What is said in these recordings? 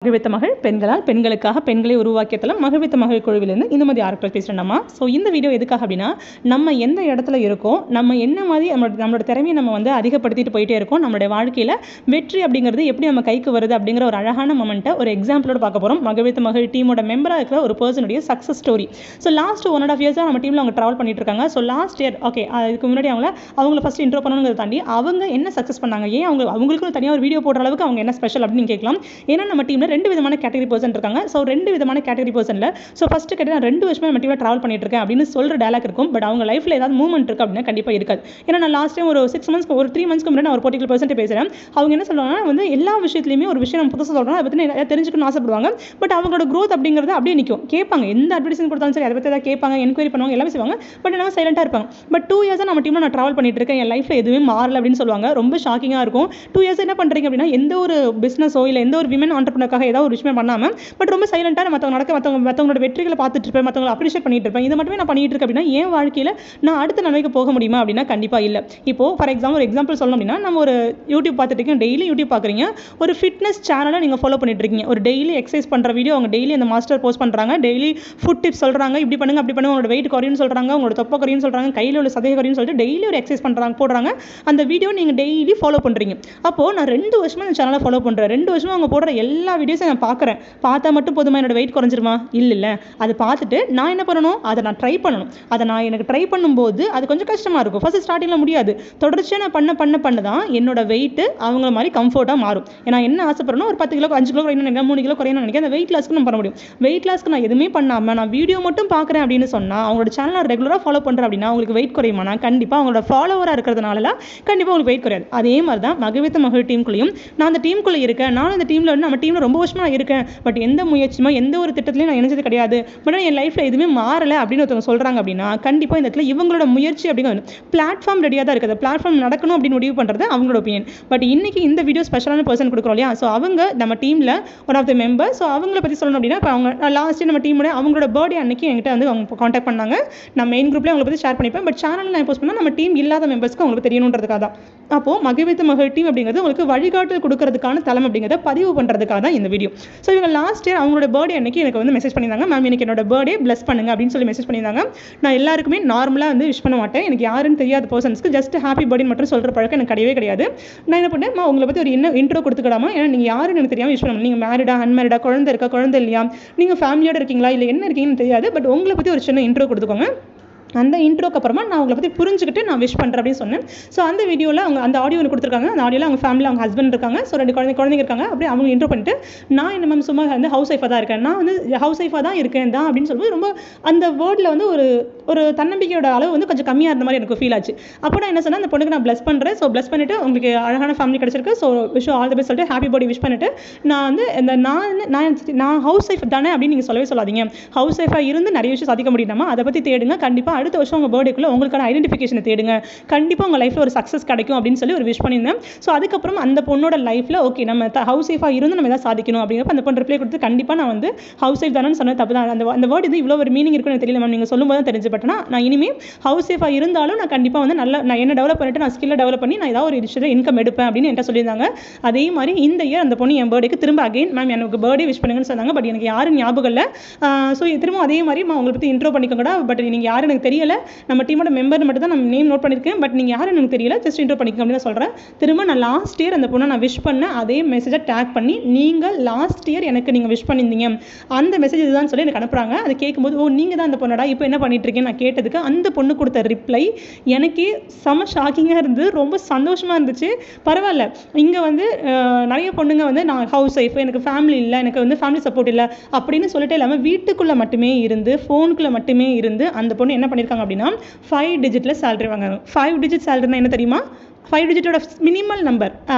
மகிழ்வித்த மகள் பெண்களால் பெண்களுக்காக பெண்களை உருவாக்கிய தளம் மகிழ்வித்த மகள் குழுவிலிருந்து இந்துமதி ஆர்டர் பேசுகிறேன். ஸோ இந்த வீடியோ எதுக்காக அப்படின்னா, நம்ம எந்த இடத்துல இருக்கோம், நம்ம என்ன மாதிரி நம்மளோட திறமையை நம்ம வந்து அதிகப்படுத்திட்டு போயிட்டே இருக்கோம், நம்மளுடைய வாழ்க்கையில் வெற்றி அப்படிங்கிறது எப்படி நம்ம கைக்கு வருது அப்படிங்கிற ஒரு அழகான மொமெண்ட்டை ஒரு எக்ஸாம்பிளோட பார்க்க போகிறோம். மகிழ்வித்த மகள் டீமோட மெம்பராக இருக்கிற ஒரு பர்சனுடைய சக்ஸஸ் ஸ்டோரி. ஸோ லாஸ்ட் 1.5 இயர்ஸாக நம்ம டீமில் அவங்க ட்ராவல் பண்ணிட்டு இருக்காங்க. ஸோ லாஸ்ட் இயர் ஓகே, அதுக்கு முன்னாடி அவங்கள ஃபஸ்ட் இன்ட்ரோ பண்ணணுங்கிறத தாண்டி அவங்க என்ன சக்ஸஸ் பண்ணாங்க, ஏன் அவங்களுக்கும் தனியாக ஒரு வீடியோ போடுற அளவுக்கு அவங்க என்ன ஸ்பெஷல் அப்படின்னு கேட்கலாம். ஏன்னா நம்ம டீமில் 2 விதமான கேட்டகரி பர்சன் இருக்காங்க. ஸோ 2 விதமான கேட்டகரி பர்சனில் ஸோ ஃபஸ்ட்டு கேட்டு நான் 2 வருஷமாக நம்ம டீமில் ட்ராவல் பண்ணிட்டு இருக்கேன் அப்படின்னு சொல்கிற டயலாக் இருக்கும். பட் அவங்க லைஃப்பில் ஏதாவது மூவ்மெண்ட் இருக்குது அப்படின்னா கண்டிப்பாக இருக்காது. ஏன்னா நான் லாஸ்ட் டைம் ஒரு 6 மந்த்ஸ்க்கு ஒரு 3 மந்த்ஸ்க்கு முன்னாடி நான் ஒரு பர்டிகுலர் பர்சன்ட் பேசுகிறேன். அவங்க என்ன சொல்லுவாங்கன்னா வந்து எல்லா விஷயத்துலையுமே ஒரு விஷயம் நம்ம புதுசாக சொல்கிறோம், அதை பற்றி தெரிஞ்சுக்கணும்னு ஆசைப்படுவாங்க. பட் அவங்களோட க்ரோத் அப்படிங்கிறது அப்படியே நிற்கும். கேட்பாங்க, எந்த அட்வர்டைஸ்மெண்ட் கொடுத்தாலும் சரி அதை பற்றி ஏதாவது கேட்பாங்க, என்கொயரி பண்ணுவாங்க, எல்லாமே செய்வாங்க. பட் என்ன சைலண்டாக இருப்பாங்க. பட் 2 இயர்ஸாக நம்ம டீமில் நான் ட்ராவல் பண்ணிட்டு இருக்கேன், என் லைஃப்பில் எதுவுமே மாறல அப்படின்னு சொல்லுவாங்க. ரொம்ப ஷாக்கிங்காக இருக்கும். 2 இயர்ஸ் என்ன பண்ணுறீங்க அப்படின்னா, எந்த ஒரு பிஸ்னஸோ இல்லை எந்த ஒரு விமன் ஆண்டர்பிரினருக்காக ஏதாவது ஒரு விஷயம் பண்ணாமல் பட் ரொம்ப சைலண்டாக மற்றவங்களோட வெற்றிகளை பார்த்துட்டு இருப்பேன், மற்றவங்களை அப்ரிஷியேட் பண்ணிட்டு இருப்பேன். இதை மட்டுமே நான் பண்ணிட்டு இருக்கேன் அப்படின்னா என் வாழ்க்கையில் நான் அடுத்த நிலைக்கு போக முடியுமா அப்படின்னா கண்டிப்பாக இல்லை. இப்போ ஃபார் எக்ஸாம்பிள் சொல்லணும் அப்படின்னா, நம்ம ஒரு யூடியூப் பார்த்துட்டு இருக்கீங்க, டெய்லி யூடியூப் பார்க்குறீங்க, ஒரு ஃபிட்னஸ் சேனலை நீங்கள் ஃபாலோ பண்ணிட்டு இருக்கீங்க, ஒரு டெய்லி எக்ஸசைஸ் பண்ணுற வீடியோ அவங்க டெய்லி அந்த மாஸ்டர் போஸ்ட் பண்ணுறாங்க, டெய்லி ஃபுட் டிப்ஸ் சொல்கிறாங்க, இப்படி பண்ணுங்க அப்படி பண்ணுங்க, உங்களோட வெயிட் குறையும்னு சொல்கிறாங்க, உங்களோட தொப்பை குறையும்னு சொல்கிறாங்க, கையில் உள்ள சதவீதம் குறையும்னு சொல்லிட்டு டெய்லி ஒரு எக்ஸசைஸ் போடுறாங்க. அந்த வீடியோ நீங்கள் டெய்லி ஃபாலோ பண்ணுறீங்க. அப்போது நான் 2 வருஷமாக இந்த சேனலை ஃபாலோ பண்ணுறேன். 2 வருஷமாக அவங்க போடுற எல்லா வீடியோஸும் நான் பார்க்குறேன். பார்த்தா மட்டும் போதுமா என்னோட வெயிட் குறைஞ்சிருமா? இல்லை. அதை பார்த்துட்டு நான் என்ன பண்ணணும், அதை நான் ட்ரை பண்ணணும். அதை நான் எனக்கு ட்ரை பண்ணும்போது அது கொஞ்சம் கஷ்டமாக இருக்கும். ஃபர்ஸ்ட் ஸ்டார்டிங்கில் முடியாது. தொடர்ச்சியாக நான் பண்ண தான் என்னோட வெயிட்டு அவங்கள மாதிரி கம்ஃபர்ட்டாக மாறும். ஏன்னா என்ன ஆசைப்படணும், ஒரு 10 கிலோ 5 கிலோ குறையணும், 3 கிலோ குறையணும்னு நினைக்கிறேன். அந்த வெயிட் லாஸ்க்கு நம்ம பண்ண முடியும். வெயிட் லாஸ்க்கு நான் எதுவுமே பண்ணாமல் நான் வீடியோ மட்டும் பார்க்குறேன் அப்படின்னு சொன்னால், அவங்களோட சேனலை ரெகுலராக ஃபாலோ பண்ணுறேன் அப்படின்னா அவங்களுக்கு வெயிட் குறையுமானா கண்டிப்பாக அவங்களோட ஃபாலோவராக இருக்கிறதுனால கண்டிப்பாக உங்களுக்கு வெயிட் குறையாது. அதே மாதிரி தான் மகிழ்வித்த மகள் டீமுக்குள்ளேயும் நான் அந்த டீமுக்குள்ளே இருக்கேன். நான் அந்த டீமில் வந்து நம்ம டீமில் ரொம்ப வருஷமாக இருக்கேன். பட் எந்த முயற்சியுமோ எந்த ஒரு திட்டத்திலையும் நான் இணைஞ்சது கிடையாது. பட் என் லைஃப்பில் எதுவுமே மாறலை அப்படின்னு ஒருத்தவங்க சொல்கிறாங்க அப்படின்னா கண்டிப்பாக இந்த இடத்துல இவங்களோட முயற்சி அப்படிங்கிறது பிளாட்ஃபார்ம் ரெடியாக தான் இருக்குது. பிளாட்ஃபார்ம் நடக்கணும் அப்படின்னு முடிவு பண்ணுறது அவங்களோட ஒப்பீனியன். பட் இன்னைக்கு இந்த வீடியோ ஸ்பெஷலான பர்சன் கொடுக்குறோம் இல்லையா, ஸோ அவங்க நம்ம டீமில் one of the member. So அவங்கள பற்றி சொல்லணும் அப்படின்னா, இப்போ அவங்க லாஸ்ட் நம்ம டீமோட அவங்களோட பர்த்டே அன்னைக்கு என்கிட்ட வந்து அவங்க காண்டாக்ட் பண்ணாங்க. நான் மெயின் குரூப்லேயே அவங்களை பற்றி ஷேர் பண்ணிப்பேன். பட் சேனலில் நான் போஸ்ட் பண்ணால் நம்ம டீம் இல்லாத மெம்பர்ஸ்க்கு அவங்களுக்கு தெரியணுன்றதுக்காக தான். அப்போது மகிழ்வித்த மகள் டீம் அப்படிங்கிறது உங்களுக்கு வழிகாட்டல் கொடுக்கறதுக்கான தளம் அப்படிங்கிறத பதிவு பண்ணுறதுக்காக தான் இந்த வீடியோ. ஸோ இவங்க லாஸ்ட் இயர் அவங்களோட பர்த்டே அன்னைக்கு எனக்கு வந்து மெசேஜ் பண்ணியிருந்தாங்க, மேம் எனக்கு என்னோட பர்த்டே பிளஸ் பண்ணுங்க அப்படின்னு சொல்லி மெசேஜ் பண்ணியிருந்தாங்க. நான் எல்லாருக்குமே நார்மலாக வந்து விஷ் பண்ண மாட்டேன். எனக்கு யாருன்னு தெரியாத பர்சன்ஸ்க்கு ஜஸ்ட் ஹாப்பி பர்த்டே மட்டும் சொல்கிற பழக்கம் எனக்கு கிடையாது. நான் என்ன பண்ணேன், உங்களை பற்றி ஒரு இன்ட்ரோ கொடுத்துக்கலாமா, ஏன்னா நீங்கள் யாருன்னு எனக்கு தெரியாமல் விஷ் பண்ணணும். நீங்கள் மேரிடா அன்மேரிடா, குழந்தை இருக்கா குழந்தை இல்லையா, நீங்கள் ஃபேமிலியோட இருக்கீங்களா இல்லை என்ன இருக்கீங்கன்னு தெரியாது. பட் உங்களை பற்றி ஒரு சின்ன இன்ட்ரோ கொடுத்துக்கோங்க. அந்த இன்ட்ரோக்கு அப்புறமா நான் உங்களை பற்றி புரிஞ்சுக்கிட்டு நான் விஷ் பண்ணுறேன் அப்படின்னு சொன்னேன். ஸோ அந்த வீடியோவில் அவங்க அந்த ஆடியோ ஒன்று கொடுத்துருக்காங்க. அந்த ஆடியோவில் அவங்க ஃபேமிலி அவங்க ஹஸ்பண்ட் இருக்காங்க. ஸோ 2 குழந்தைங்க இருக்காங்க. அப்படியே அவங்க இன்ட்ரோ பண்ணிட்டு நான் என்ன மேம் சும்மா வந்து ஹவுஸ் ஒய்ஃபாக தான் இருக்கேன், நான் வந்து ஹவுஸ் ஒய்ஃபாக தான் இருக்கேன் தான் அப்படின்னு சொல்லும்போது ரொம்ப அந்த வேர்டில் வந்து ஒரு தன்னம்பிக்கையோட அளவு வந்து கொஞ்சம் கம்மியாக இருந்த மாதிரி எனக்கு ஃபீல் ஆச்சு. அப்போ நான் என்ன சொன்னேன், அந்த பொண்ணுக்கு நான் ப்ளஸ் பண்ணுறேன். ஸோ ப்ளஸ் பண்ணிவிட்டு உங்களுக்கு அழகான ஃபேமிலி கிடச்சிருக்கு, so wish all the best சொல்லிட்டு ஹாப்பி பர்த்டே விஷ் பண்ணிவிட்டு நான் வந்து இந்த நான் ஹவுஸ் ஒய்ஃப் தானே அப்படின்னு நீங்கள் சொல்லவே சொல்லாதீங்க. ஹவுஸ் ஒய்ஃபாக இருந்து நிறைய விஷயம் சாதிக்க முடியுமா, அதை பற்றி தேடுங்க. கண்டிப்பாக அடுத்த வருஷம் உங்கள் பர்த்டே உங்களுக்கான ஐடென்டிஃபிகேஷனை தேடுங்க, கண்டிப்பாக உங்கள் லைஃப்பில் ஒரு சக்ஸஸ் கிடைக்கும் அப்படின்னு சொல்லி ஒரு விஷ் பண்ணியிருந்தேன். ஸோ அதுக்கப்புறம் அந்த பொண்ணோட லைஃப்பில் ஓகே நம்ம ஹவுஸ் ஒய்ஃபாக இருந்து நம்ம எதாவது சாதிக்கணும் அப்படிங்கிறப்ப அந்த பொண்ணு ரிப்ளை கொடுத்து கண்டிப்பாக நான் வந்து ஹவுஸ் ஒய்ஃப் தானே சொன்னது தப்பு தான், அந்த வேர்டு இது இவ்வளோ ஒரு மீனிங் இருக்குன்னு தெரியல மேம், நீங்கள் சொல்லும்போது தான் தெரிஞ்சுப்பட்டேன்னா நான் இனிமேல் ஹவுஸ் ஒய்ஃபாக இருந்தாலும் நான் கண்டிப்பாக வந்து நான் என்ன டெவலப் பண்ணிட்டு நான் ஸ்கில்லை டெவலப் பண்ணி நான் ஏதாவது ஒரு விஷயத்தில் இன்கம் எடுப்பேன் அப்படின்னு என்கிட்ட சொல்லியிருந்தாங்க. அதே மாதிரி இந்த இயர் அந்த பொண்ணு என் பர்த்டேக்கு திரும்ப அகைன் மேம் எனக்கு பர்த்டே விஷ் பண்ணுங்கன்னு சொன்னாங்க. பட் எனக்கு யாரும் ஞாபகம் இல்லை. ஸோ திரும்ப அதே மாதிரி உங்களை பற்றி இன்ட்ரோ பண்ணிக்கோங்கடா, பட் நீங்கள் யாரும் எனக்கு தெரியல, நம்ம டீமோட மெம்பர் மட்டும் தான் நான் நேம் நோட் பண்ணியிருக்கேன், பட் நீங்கள் யாரும் எனக்கு தெரியல, ஜஸ்ட் இன்ட்ரோ பண்ணிக்கோங்க அப்படின்னு சொல்கிறேன். திரும்ப நான் லாஸ்ட் இயர் அந்த பொண்ணை நான் விஷ் பண்ணேன், அதே மெசேஜை டேக் பண்ணி நீங்கள் லாஸ்ட் இயர் எனக்கு நீங்கள் விஷ் பண்ணியிருந்தீங்க அந்த மெசேஜ் இதுதான் சொல்லி எனக்கு அனுப்புகிறாங்க. அது கேட்கும்போது ஓ நீங்கள் தான் அந்த பொண்ணடா, இப்போ என்ன பண்ணிட்டு இருக்கேன்னு நான் கேட்டதுக்கு அந்த பொண்ணு கொடுத்த ரிப்ளை எனக்கே செம ஷாக்கிங்காக இருந்து ரொம்ப சந்தோஷமாக இருந்துச்சு. பரவாயில்ல, இங்கே வந்து நிறைய பொண்ணுங்க வந்து நான் ஹவுஸ் ஒய்ஃப், எனக்கு ஃபேமிலி இல்லை, எனக்கு வந்து ஃபேமிலி சப்போர்ட் இல்லை அப்படின்னு சொல்லிட்டு இல்லாமல் வீட்டுக்குள்ளே மட்டுமே இருந்து ஃபோனுக்குள்ளே மட்டுமே இருந்து அந்த பொண்ணு என்ன பண்ணியிருக்காங்க அப்படின்னா 5 டிஜிட்டில் சேலரி வாங்குறாங்க. 5 டிஜிட் சேலரினா என்ன தெரியுமா, 5 டிஜிட்டோட மினிமல் நம்பர்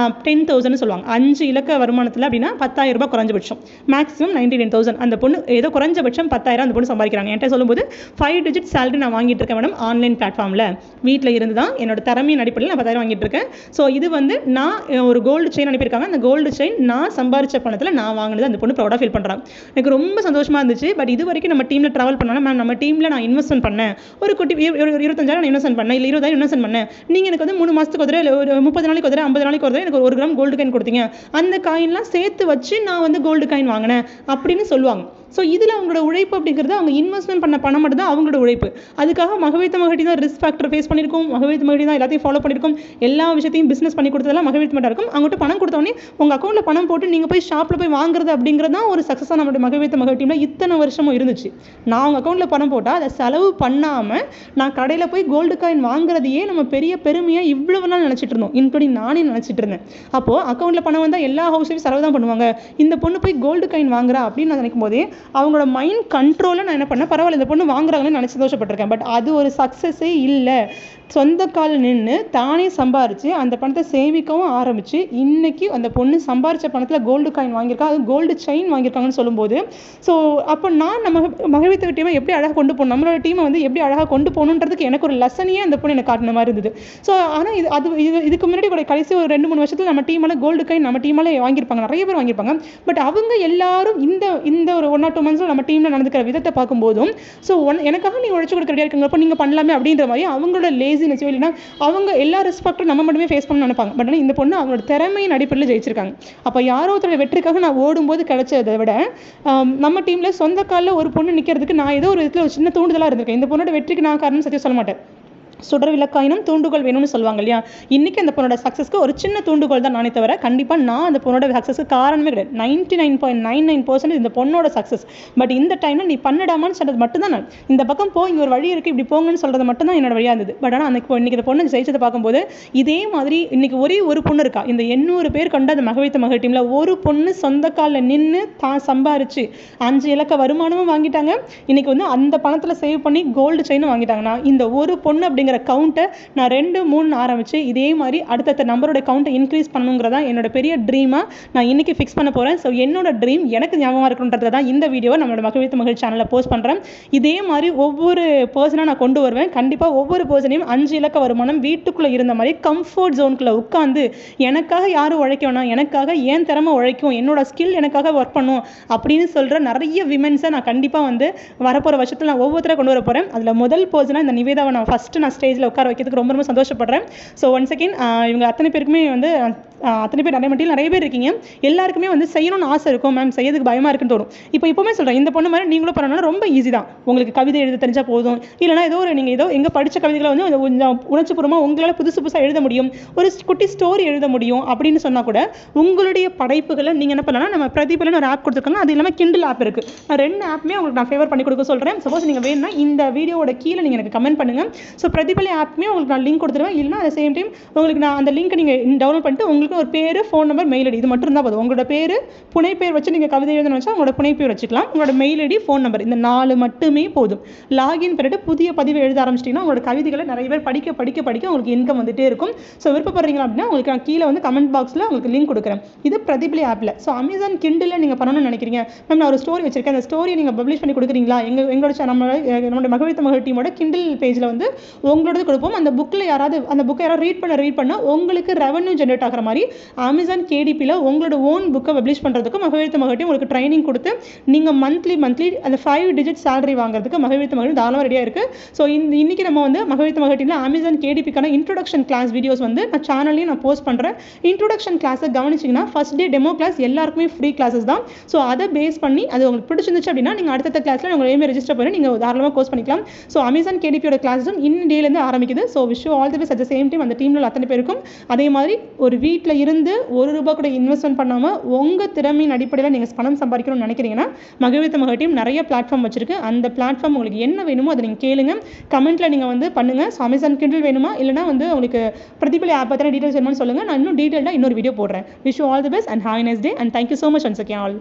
10,000 சொல்லுவாங்க. 5 இலக்க வருமானத்தில் அப்படின்னா 10,000 ரூபாய் குறைஞ்சபட்சம், மேக்ஸிமம் 99,000. அந்த பொண்ணு ஏதோ குறைஞ்சபட்சம் 10,000 அந்த பொண்ணு சம்பாதிக்கிறாங்க. என்கிட்ட சொல்லும்போது 5 டிஜிட் சேலரி நான் வாங்கிட்டு இருக்கேன் மேடம், ஆன்லைன் பிளாட்ஃபார்மில் வீட்டில் இருந்து தான் என்னோட திறமையின் அடிப்படையில் நான் 10,000 வாங்கிட்டு இருக்கேன். ஸோ இது வந்து நான் ஒரு கோல்டு செயின் அனுப்பியிருக்காங்க, அந்த கோல்டு செயின் நான் சம்பாதிச்ச பணத்தில் நான் வாங்கினது அந்த பொண்ணு ப்ரௌடாக ஃபீல் பண்ணுறாங்க. எனக்கு ரொம்ப சந்தோஷமாக இருந்துச்சு. பட் இது வரைக்கும் நம்ம டீமில் ட்ராவல் பண்ணாலும் மேம் நம்ம டீமில் நான் இன்வெஸ்ட்மெண்ட் பண்ணேன், ஒரு குட்டி 25,000 நான் இன்வெஸ்ட்மெண்ட் பண்ணேன், இல்லை 20,000 இன்வெஸ்ட்மெண்ட் பண்ணேன், நீங்கள் எனக்கு வந்து 3 மாதத்துக்கு ஒரு ஒரு 30 நாளைக்கு ஒரு 50 நாளைக்கு ஒரு எனக்கு 1 கிராம் கோல்டு காயின் கொடுத்தீங்க, அந்த காயின்லாம் சேர்த்து வச்சு நான் வந்து கோல்டு காயின் வாங்கினேன் அப்படின்னு சொல்லுவாங்க. ஸோ இதில் அவங்களோட உழைப்பு அப்படிங்கிறது அவங்க இன்வெஸ்ட்மெண்ட் பண்ண பணம் மட்டும் தான் அவங்களோட உழைப்பு. அதுக்காக மகவித்த மகட்டி தான் ரிஸ்க் ஃபேக்டர் ஃபேஸ் பண்ணியிருக்கோம், மகவித்த மகட்டி தான் எல்லாத்தையும் ஃபாலோ பண்ணியிருக்கோம், எல்லா விஷயத்தையும் பிஸ்னஸ் பண்ணி கொடுத்ததெல்லாம் மகவித்த மட்டும் இருக்கும். அவங்ககிட்ட பணம் கொடுத்தோடனே உங்கள் அக்கௌண்ட்டில் பணம் போட்டு நீங்கள் போய் ஷாப்பில் போய் வாங்குறது அப்படிங்கிறது தான் ஒரு சக்ஸஸாக நம்மளுடைய மகவித்த மகட்டியில் இத்தனை வருஷமும் இருந்துச்சு. நான் அவங்க அக்கௌண்ட்டில் பணம் போட்டால் அதை செலவு பண்ணாமல் நான் கடையில் போய் கோல்டு காயின் வாங்குறதையே நம்ம பெரிய பெருமையாக இவ்வளவு நாள் நினச்சிட்டு இருந்தோம், இன்க்ளூடிங் நானே நினச்சிட்டு இருந்தேன். அப்போது அக்கௌண்ட்டில் பணம் வந்தால் எல்லா ஹவுஸையும் செலவு தான் பண்ணுவாங்க, இந்த பொண்ணு போய் கோல்டு காயின் வாங்குறா அப்படின்னு நான் நினைக்கும் போதே அவங்களோட மைண்ட் கண்ட்ரோலில் நான் என்ன பண்ணேன், பரவாயில்ல இந்த பொண்ணு வாங்குறாங்கன்னு நினச்சி சந்தோஷப்பட்டிருக்கேன். பட் அது ஒரு சக்ஸஸே இல்லை. சொந்த கால் நின்று தானே சம்பாரித்து அந்த பணத்தை சேமிக்கவும் ஆரம்பித்து இன்றைக்கி அந்த பொண்ணு சம்பாரித்த பணத்தில் கோல்டு காயின் வாங்கியிருக்கா, அது கோல்டு செயின் வாங்கியிருக்காங்கன்னு சொல்லும்போது, ஸோ அப்போ நான் நம்ம மகவித்த டீமை எப்படி அழகாக கொண்டு போகணும், நம்மளோட டீமை வந்து எப்படி அழகாக கொண்டு போகணுன்றதுக்கு எனக்கு ஒரு லெசனையே அந்த பொண்ணு எனக்கு காட்டின மாதிரி இருந்தது. ஸோ ஆனால் இதுக்கு முன்னாடி கூட கடைசி ஒரு 2-3 வருஷத்தில் நம்ம டீமால் கோல்டு காயின் நம்ம டீமால் வாங்கியிருப்பாங்க, நிறைய பேர் வாங்கியிருப்பாங்க. பட் அவங்க எல்லாரும் இந்த ஒரு 1 or 2 months நம்ம டீமில் நடந்துக்கிற விதத்தை பார்க்கும்போதும், ஸோ எனக்காக நீங்கள் உழைச்சி கொடுக்க ரெடியாக இருக்குங்கிறப்போ நீங்கள் பண்ணலாமே அப்படின்ற மாதிரி அவங்களோட லேசினஸ் இல்லைன்னா அவங்க எல்லா ரெஸ்பெக்டும் நம்ம மட்டுமே ஃபேஸ் பண்ண நினைப்பாங்க. பட் ஆனால் இந்த பொண்ணு அவங்களோட திறமையின் அடிப்படையில் ஜெயிச்சிருக்காங்க. அப்போ யாரோ ஒருத்தரோட வெற்றிக்காக நான் ஓடும்போது கிடைச்சதை விட நம்ம டீமில் சொந்த காலில் ஒரு பொண்ணு நிற்கிறதுக்கு நான் ஏதோ ஒரு இதில் ஒரு சின்ன தூண்டுதலாக இருந்திருக்கேன். இந்த பொண்ணோட வெற்றிக்கு நான் காரணம் சத்தியம் சொல்ல மாட்டேன். சுடர் விளக்காயினும் தூண்டுகோல் வேணும்னு சொல்லுவாங்க இல்லையா. இன்றைக்கி அந்த பொண்ணோட சக்ஸஸ்க்கு ஒரு சின்ன தூண்டுகோல் தான் நானே தவிர கண்டிப்பாக நான் அந்த பொண்ணோட சக்ஸஸ்க்கு காரணமே கிடையாது. 99.99% இந்த பொண்ணோட சக்ஸஸ். பட் இந்த டைமில் நீ பண்ணிடாமான்னு சொல்கிறது மட்டும்தான் நான் இந்த பக்கம் போ, இங்கே ஒரு வழி இருக்குது இப்படி போங்கன்னு சொல்கிறது மட்டும்தான் என்னோட வழியாக இருந்தது. பட் ஆனால் அன்றைக்கி இன்றைக்கி இந்த பொண்ணு ஜெயிச்சதை பார்க்கும்போது இதே மாதிரி இன்றைக்கி ஒரே ஒரு பொண்ணு இருக்கா, இந்த 800 பேர் கொண்ட அந்த மகவித்த மகள் டீமில் ஒரு பொண்ணு சொந்த காலில் நின்று தான் சம்பாரிச்சு 5 இலக்க வருமானமும் வாங்கிட்டாங்க. இன்றைக்கி வந்து அந்த பணத்தில் சேவ் பண்ணி கோல்டு செயினும் வாங்கிட்டாங்கன்னா இந்த ஒரு பொண்ணு அப்படிங்கிற கவுண்ட்டை நான் 2-3 ஆரம்பிச்சு இதே மாதிரி அடுத்தடுத்த நம்பரோட கவுண்ட்டை இன்க்ரீஸ் பண்ணுங்கிறதா என்னோட பெரிய ட்ரீமாக நான் இன்னைக்கு ஃபிக்ஸ் பண்ண போகிறேன். ஸோ என்னோட ட்ரீம் எனக்கு ஞாபகமாக இருக்கணுன்றதுக்கு தான் இந்த வீடியோவை நம்மளோட மகவித்த மகள் சேனலில் போஸ்ட் பண்ணுறேன். இதே மாதிரி ஒவ்வொரு பர்சனாக நான் கொண்டு வருவேன். கண்டிப்பாக ஒவ்வொரு பர்சனையும் 5 இலக்க வருமானம் வீட்டுக்குள்ளே இருந்த மாதிரி கம்ஃபர்ட் ஜோனுக்குள்ளே உட்காந்து எனக்காக யாரும் உழைக்கணும், எனக்காக ஏன் திறமை உழைக்கும், என்னோட ஸ்கில் எனக்காக ஒர்க் பண்ணும் அப்படின்னு சொல்கிற நிறைய விமென்ஸை நான் கண்டிப்பாக வந்து வரப்போகிற வருஷத்தில் நான் ஒவ்வொருத்தரை கொண்டு வர போகிறேன். அதில் முதல் பர்சனாக இந்த நிவேதாவை நான் ஃபஸ்ட்டு ஸ்டேஜில் உட்கார வைக்கிறதுக்கு ரொம்ப ரொம்ப சந்தோஷப்படுறேன். ஸோ ஒன்ஸ் அகெயின் இவங்க அத்தனை பேருக்குமே வந்து அத்தனை பேர் நிறைய பேர் இருக்கீங்க, எல்லாருக்குமே வந்து செய்யணும்னு ஆசை இருக்கும். மேம் செய்யறதுக்கு பயமாக இருக்குன்னு தோணும். இப்போவுமே சொல்கிறேன், இந்த பொண்ணு மாதிரி நீங்களும் பண்ணணும்னா ரொம்ப ஈஸி தான். உங்களுக்கு கவிதை எழுத தெரிஞ்சால் போதும், இல்லைனா நீங்கள் ஏதோ எங்கே படித்த கவிதைகளை வந்து கொஞ்சம் உணர்ச்சிபூர்வமாக உங்களால் புதுசாக எழுத முடியும், ஒரு குட்டி ஸ்டோரி எழுத முடியும் அப்படின்னு சொன்னால் கூட உங்களுடைய படைப்புகளை நீங்கள் என்ன பண்ணலாம், நம்ம பிரதிபலன் ஒரு ஆப் கொடுத்துருக்காங்க, அது இல்லாமல் கிண்டில் ஆப் இருக்குது. நான் 2 ஆப்புமே உங்களுக்கு நான் ஃபேவர் பண்ணி கொடுக்க சொல்கிறேன். சப்போஸ் நீங்கள் வேணும்னா இந்த வீடியோட கீழே நீங்கள் எனக்கு கமெண்ட் பண்ணுங்கள். ஸோ பிரதிபலன் ஆப்புமே உங்களுக்கு நான் லிங்க் கொடுத்துருவேன். இல்லைனா அட் சேம் டைம் உங்களுக்கு நான் அந்த லிங்க்கை நீங்கள் டவுன்லோட் பண்ணிட்டு உங்களுக்கு ஒரு பேர், ஃபோன் நம்பர், மெயில் ஐடி இது மட்டும் இருந்தால் போதும். உங்களோட பேர் புனை பேர் வச்சு நீங்கள் கவிதை எழுதணும் வச்சா உங்களோட புனை பேர் வச்சுக்கலாம். உங்களோட மெயில் ஐடி, ஃபோன் நம்பர் இந்த 4 மட்டுமே போதும். லாகின் பண்ணிட்டு புதிய பதிவு எழுத ஆரம்பிச்சிட்டிங்கன்னா உங்களோட கவிதைகளை நிறைய பேர் படிக்க படிக்க படிக்க உங்களுக்கு இன்கம் வந்துட்டே இருக்கும். ஸோ விருப்பப்படுறீங்க அப்படின்னா உங்களுக்கு நான் கீழே வந்து கமெண்ட் பாக்ஸில் உங்களுக்கு லிங்க் கொடுக்குறேன். இது பிரதிபலி ஆப்பில். ஸோ அமேசான் கிண்டில் நீங்கள் பண்ணணும்னு நினைக்கிறீங்க, மேம் நான் ஒரு ஸ்டோரி வச்சிருக்கேன், அந்த ஸ்டோரியை நீங்கள் பப்ளிஷ் பண்ணி கொடுக்குறீங்களா, எங்களோட நம்மளோட மகவித்த மகள் டீமோட கிண்டில் பேஜில் வந்து உங்களோட கொடுப்போம். அந்த புக்கில் யாராவது அந்த புக்கை யாராவது ரீட் பண்ண உங்களுக்கு ரெவன்யூ ஜென்ரேட் ஆகிற மாதிரி அமேசான் கேடிபியில் உங்களோட ஓன் புக்கை பப்ளிஷ் பண்ணுறதுக்கு மகவித்த மகட்டி உங்களுக்கு ட்ரைனிங் கொடுத்து நீங்கள் மந்த்லி அந்த 5 digit salary வாங்குறதுக்கு மகவித்த மகள் தாராளமாக ரெடியாக இருக்குது. ஸோ இன்றைக்கி நம்ம வந்து மகவித்த மகட்டியில் அமேசான் கேடிபிக்கான இன்ட்ரோடக்ஷன் கிளாஸ் வீடியோஸ் வந்து நான் சேனல்லையும் நான் போஸ்ட் பண்ணுறேன். இன்ட்ரோடக்ஷன் கிளாஸை கவனிச்சிங்கன்னா ஃபர்ஸ்ட் டே டெமோ கிளாஸ் எல்லாருக்குமே ஃப்ரீ கிளாஸஸ் தான். ஸோ அதை பேஸ் பண்ணி அது உங்களுக்கு பிடிச்சிருந்துச்சு அப்படின்னா நீங்கள் அடுத்த கிளாஸில் உங்கள் ஏமே ரெஜிஸ்டர் பண்ணி நீங்கள் தாராளமாக கோர்ஸ் பண்ணிக்கலாம். ஸோ அமேசான் கேடிபியோட கிளாஸும் டேலேருந்து ஆரம்பிக்குது. So wish you all the best. At the same time அந்த டீமில் அத்தனை பேருக்கும் அதே மாதிரி ஒரு வீட்டில் இருந்து ₹1 கூட இன்வெஸ்ட்மெண்ட் பண்ணாமல் உங்கள் திறமையின் அடிப்படையில் நீங்கள் பணம் சம்பாதிக்கணும்னு நினைக்கிறீங்கன்னா மகவித்த மகள் டீம் நிறைய பிளாட்ஃபார்ம் வச்சிருக்கு. அந்த பிளாட்ஃபார்ம் உங்களுக்கு என்ன வேணுமோ அதை நீங்கள் கேளுங்க, கமெண்ட்டில் நீங்கள் வந்து பண்ணுங்கள். ஸோ அமேசான் கிண்டில் வேணுமா இல்லைனா வந்து உங்களுக்கு பிரதிபலி ஆப் பற்றின டீட்டெயில்ஸ் வேணும்னு சொல்லுங்கள். நான் இன்னும் டீட்டெயிலாக இன்னொரு வீடியோ போடுறேன். Wish you all the best and have a nice day and thank you so much once again all.